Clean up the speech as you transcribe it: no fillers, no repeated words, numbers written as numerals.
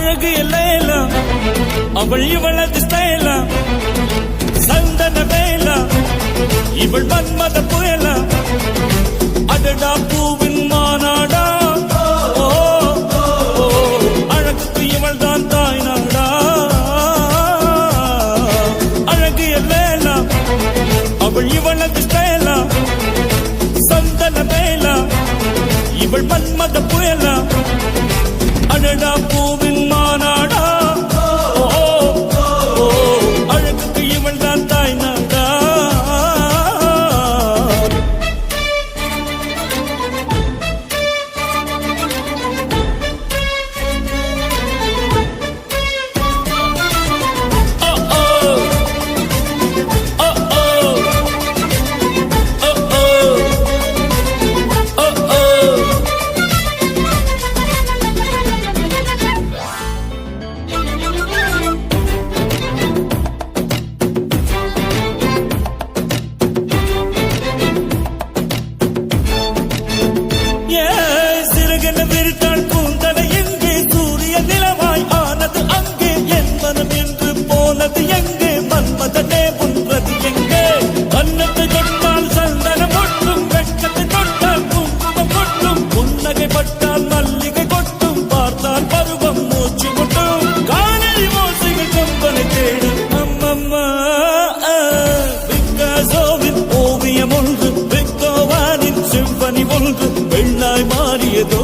அழகு எல்லாம் அவள் இவளது ஸ்டைலா சந்தன வேலா இவள் மன்மத புயலா அடடா பூவின் மாநாடா அழகுக்கு இவள் தான் தாய் நாடா அழகு எல்லாம் அவள் இவளது ஸ்டைலா சந்தன வேலா இவள் மன்மத புயலா அடடா பூவின் மாநாடா அழகுக்கு இவள் தான் தாய் நாடா வெள்ளாய் மாறியதோ